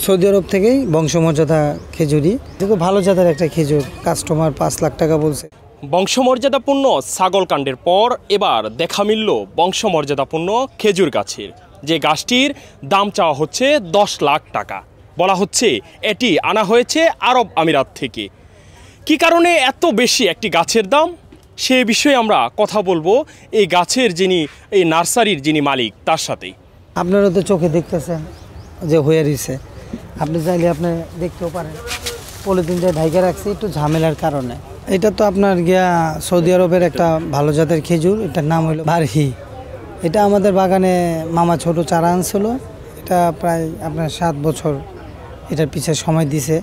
Saudi আরব থেকেই বংশমর্যাদা খেজুরি, কিন্তু ভালো জাতের একটা খেজুর। কাস্টমার 5 লাখ টাকা বলছে। বংশমর্যাদাপূর্ণ ছাগল কাণ্ডের পর এবার দেখা মিলল বংশমর্যাদাপূর্ণ খেজুর গাছের, যে গাছটির দাম চাওয়া হচ্ছে 10 লাখ টাকা। বলা হচ্ছে এটি আনা হয়েছে আরব আমিরাত থেকে। কি কারণে এত বেশি একটি গাছের দাম, সে বিষয়ে আমরা কথা বলবো এই গাছের এই নার্সারির যিনি মালিক তার সাথেই। আপনারা তো চোখে দেখতেছেন যে হয়ে রয়েছে, আপনি চাইলে আপনি দেখতেও পারেন। পলিথিনটা ঢাইকা রাখছি একটু ঝামেলার কারণে। এটা তো আপনার সৌদি আরবের একটা ভালো জাতের খেজুর, এটার নাম হলো বারহি। এটা আমাদের বাগানে মামা ছোট চারা আনছিল। এটা প্রায় আপনার 7 বছর এটার পিছিয়ে সময় দিছে।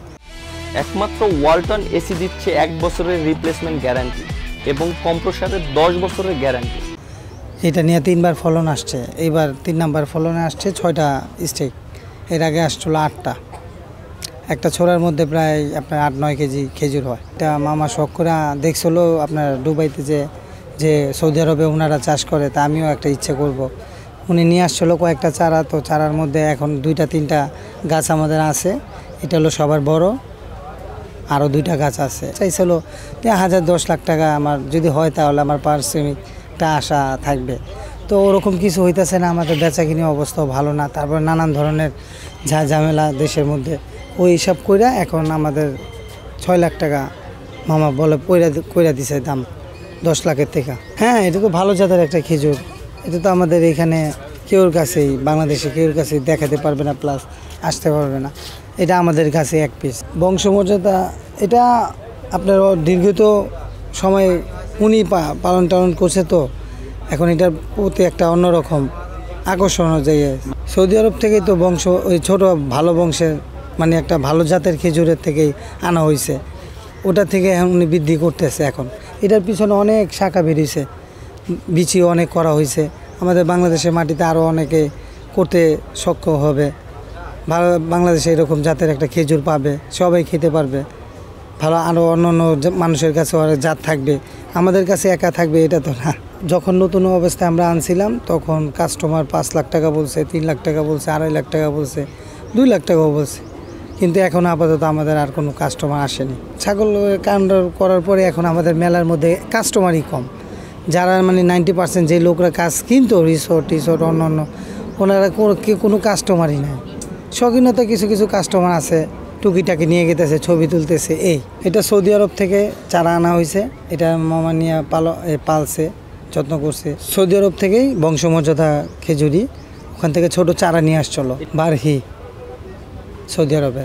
একমাত্র ওয়ালটন এসি দিচ্ছে 1 বছরের রিপ্লেসমেন্ট গ্যারান্টি এবং কম্প্রেসারের 10 বছরের গ্যারান্টি। এটা নিয়ে 3বার ফলন আসছে, এইবার 3 নাম্বার ফলনে আসছে 6টা স্টেক। এর আগে আসছিল 8টা। একটা ছোড়ার মধ্যে প্রায় আপনার 8-9 কেজি খেজুর হয়। এটা মামা শখ করে দেখছিল আপনার দুবাইতে যে সৌদি আরবে ওনারা চাষ করে, তা আমিও একটা ইচ্ছে করব। উনি নিয়ে আসছিলো কয়েকটা চারা, তো চারার মধ্যে এখন 2-3টা গাছ আমাদের আছে। এটা হলো সবার বড়, আরও 2টা গাছ আছে। চাইছিল 10 লাখ টাকা আমার যদি হয় তাহলে আমার পারিশ্রমিকটা আশা থাকবে। তো ওরকম কিছু হইতেছে না, আমাদের বেচা কিনে অবস্থাও ভালো না। তারপর নানান ধরনের ঝামেলা দেশের মধ্যে, ওই সব কইরা এখন আমাদের 6 লাখ টাকা মামা বলে কইরা দিছে দাম 10 লাখের থেকে। হ্যাঁ, এটা তো ভালো জাতের একটা খেজুর। এটা তো আমাদের এখানে কেউর কাছেই, বাংলাদেশে কেউর কাছেই দেখাতে পারবে না, প্লাস আসতে পারবে না। এটা আমাদের কাছে এক পিস। বংশমর্যাদা এটা আপনার দীর্ঘত সময় উনি পালন টালন করছে, তো এখন এটার প্রতি একটা অন্যরকম আকর্ষণ যায়। সৌদি আরব থেকেই তো ওই ছোট ভালো বংশের মানে একটা ভালো জাতের খেজুরের থেকেই আনা হয়েছে। ওটা থেকে এখন উনি বৃদ্ধি করতেছে। এখন এটার পিছনে অনেক শাখা বেরিয়েছে, বিচিও অনেক করা হয়েছে। আমাদের বাংলাদেশের মাটিতে আরও অনেকে করতে সক্ষম হবে। বাংলাদেশে এরকম জাতের একটা খেজুর পাবে, সবাই খেতে পারবে। ভালো আরও অন্য মানুষের কাছে জাত থাকবে, আমাদের কাছে একা থাকবে এটা তো না। যখন নতুন অবস্থায় আমরা আনছিলাম তখন কাস্টমার 5 লাখ টাকা বলছে, 3 লাখ টাকা বলছে, 2.5 লাখ টাকা বলছে, 2 লাখ টাকাও বলছে। কিন্তু এখন আপাতত আমাদের আর কোনো কাস্টমার আসেনি। ছাগল কাণ্ড করার পরে এখন আমাদের মেলার মধ্যে কাস্টমারই কম। যারা মানে 90% যে লোকরা কাজ কিনতো রিসোর্ট অন্য ওনারা কোনো কাস্টমারই নাই। শৌখিনতা কিছু কাস্টমার আছে, টুকিটাকি নিয়ে গেতেছে, ছবি তুলতেছে। এটা সৌদি আরব থেকে চারা আনা হয়েছে। এটা মামা নিয়ে পালছে, যত্ন করছে। সৌদি আরব থেকেই বংশমর্যাদা খেজুরি, ওখান থেকে ছোট চারা নিয়ে আসছিল বারহি, সৌদি আরবে।